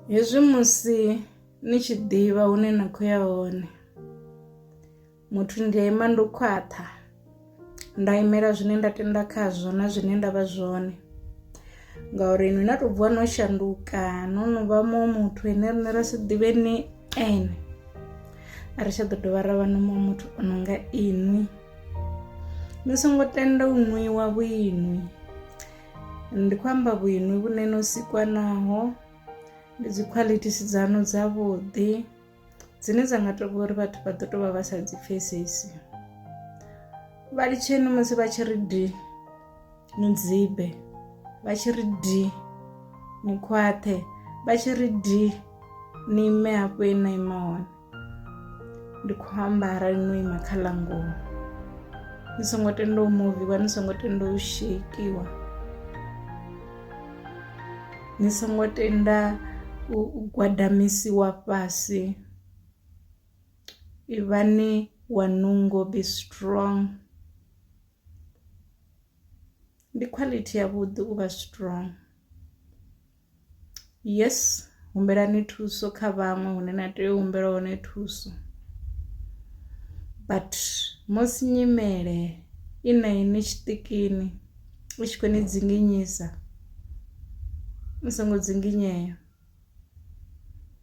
Hezwi musi ni tshi ḓivha hune na khou ya hone, muthu ndi a ima ndo khwaṱha, nda imela zwine nda tenda khazwo na zwine nda vha zwone, ngauri ni na tou bva no shanduka no no vha muṅwe muthu ene riṋe ra si ḓivhe ni ene, a ri tsha ḓo dovha ra vha na muṅwe muthu o no nga inwi. Ni songo tenda u ṅwiwa vhuinwi, ndi khou amba vhuinwi vhune no sikwa naho, ndi dzi qualities dzaṋu dzavhuḓi dzine dza nga tou uri vhathu vha ḓo tou vha vha sa dzi pfhesesi. Vha litsheni musi vha tshi ri di ni dzibe, vha tshi ri di ni khwaṱhe, vha tshi ri di ni ime hafho he na ima hone. Ndi khou amba arali no ima kha ḽa ngoho, ni songo tenda u muviwa, ni songo tenda u sheikiwa, ni songo tenda u gwadamisiwa fhasi. Ivhani wa nungo, be strong. Ndi quality yavhuḓi u vha strong. Yes, humbelani thuso kha vhaṅwe hune na tea u humbela hone thuso, but musi nyimele i na ini tshiṱikini i tshi khou ni dzinginyisa, ni songo dzinginyea.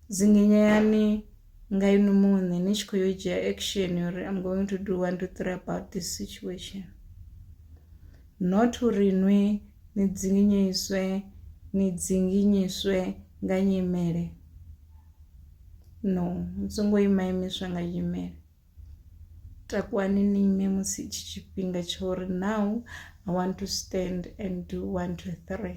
Dzinginyeani nga inwi muṋe ni tshi khou yo dzhia action uri I'm going to do 1 2 3 about this situation, not uri ni dzinginyiswe nga nyimele. No, ni songo imiswa nga nyimele. Takuwani ni ime musi tshi tshifhinga tsha uri now I want to stand and do 1 2 3.